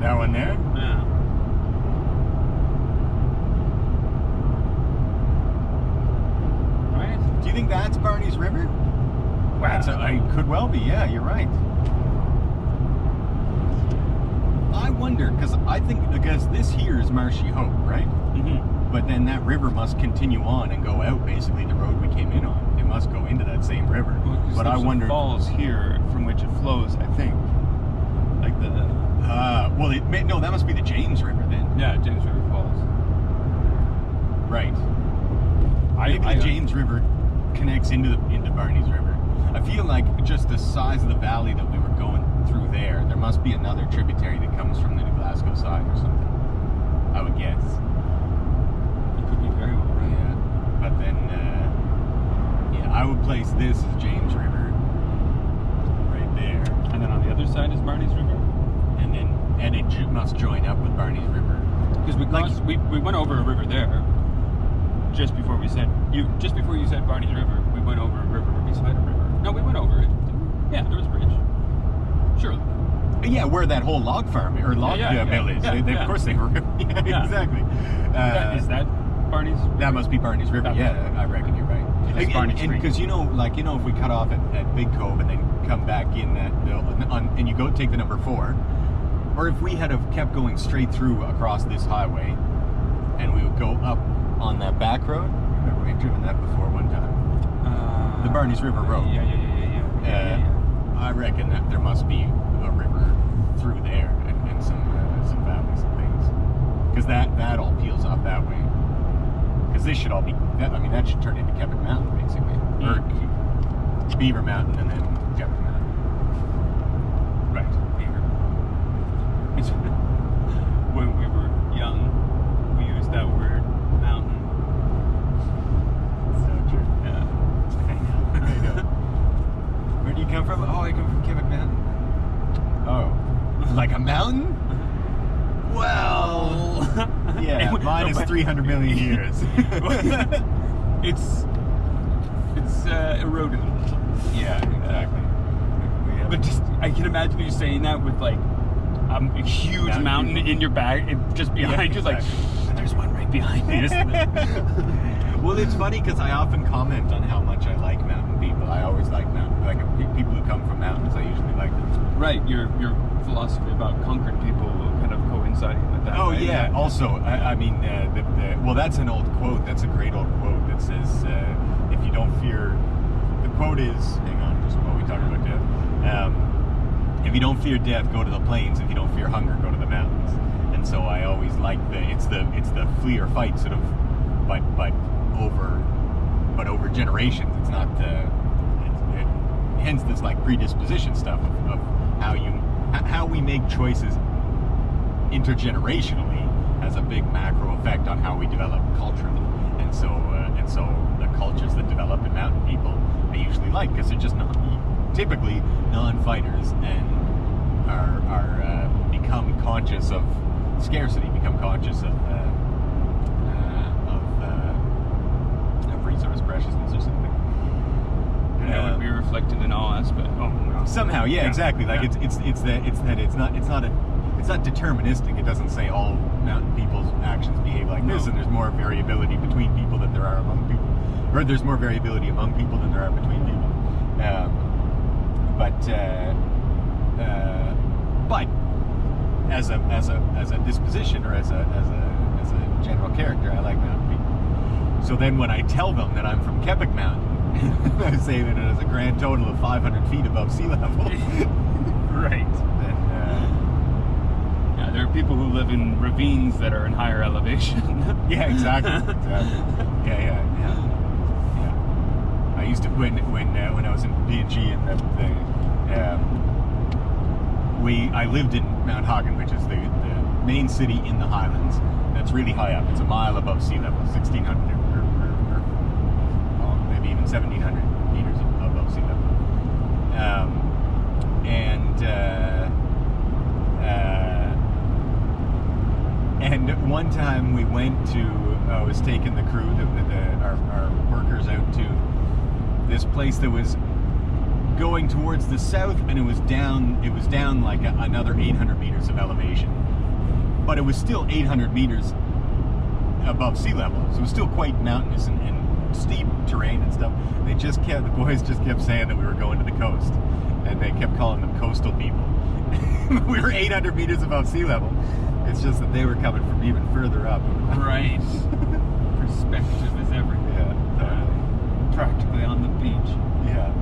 That one there? Yeah. Right? Do you think that's Barney's River? Wow. It could well be, yeah, you're right. I wonder, because this here is Marshy Hope, right? Mm-hmm. But then that river must continue on and go out, basically, the road we came in on. It must go into that same river. Well, but I wonder... falls here from which it flows, I think. Like the... no, that must be the James River then. Yeah, James River Falls. Right. Maybe the James River connects into Barney's River. I feel like just the size of the valley that we were going through there must be another tributary that comes from the New Glasgow side or something. I would guess. It could be very well, right? Yeah. But then, I would place this as James River right there. And then on the other side is Barney's River? And it must join up with Barney's River. Because we went over a river there just before you said Barney's River. We went over a river beside a river. No, we went over it. Yeah, there was a bridge. Surely. Yeah, where that whole log farm or log mill is. Of course they were. Yeah, exactly. Is that Barney's? That must be Barney's River. I reckon you're right. And because if we cut off at Big Cove and then come back in and you go take the number 4, or if we had have kept going straight through across this highway, and we would go up on that back road. Remember we had driven that before one time. The Barney's River Road. Yeah. I reckon that there must be a river through there and some valleys and things, because that all peels off that way. Because this should all be that should turn into Kevin Mountain basically, or Beaver Mountain and then Kevin Mountain. Right, Beaver. It's when we were young, we used that word mountain. So true. Yeah. I know. Where do you come from? Oh, I come from Kevin Mountain. Oh, like a mountain? Well, yeah, minus 300 million years. It's eroded. Yeah, exactly. But just, I can imagine you saying that with like a huge mountain in your back, just behind you, exactly. Like, there's one right behind me, isn't there? Well, it's funny because I often comment on how much I like mountain people. I always like people who come from mountains. I usually like them. Right, your philosophy about conquered people kind of coinciding with that. Oh, right? yeah. Also, well, that's an old quote. That's a great old quote that says, if you don't fear, the quote is, hang on, just while we talk about death. If you don't fear death, go to the plains. If you don't fear hunger, go to the mountains. And so I always like it's the flee or fight sort of, but over generations. It's not hence this like predisposition stuff of how we make choices intergenerationally has a big macro effect on how we develop culturally. And so the cultures that develop in mountain people I usually like, because they're just typically non-fighters and are become conscious of scarcity, become conscious of resource preciousness or something. And that would be reflected in all aspects. Oh, no. Somehow, yeah, exactly. Like it's not deterministic. It doesn't say all mountain people's actions behave like this, and there's more variability between people than there are among people, or there's more variability among people than there are between people. But as a disposition or as a general character, I like mountain people. So then when I tell them that I'm from Keppoch Mountain, I say that it is a grand total of 500 feet above sea level. Right. Yeah, there are people who live in ravines that are in higher elevation. Yeah, exactly. Yeah. I used to when I was in PNG and I lived in Mount Hagen, which is the main city in the Highlands. That's really high up. It's a mile above sea level, 1,600 or maybe even 1,700 meters above sea level. And one time we went to, I was taking the crew, our workers out to this place that was going towards the south, and it was down like another 800 meters of elevation. but it was still 800 meters above sea level, so it was still quite mountainous and steep terrain and stuff. The boys just kept saying that we were going to the coast, and they kept calling them coastal people. We were 800 meters above sea level. It's just that they were coming from even further up. Right. Perspective is everything. Yeah, totally. Practically on the beach. Yeah.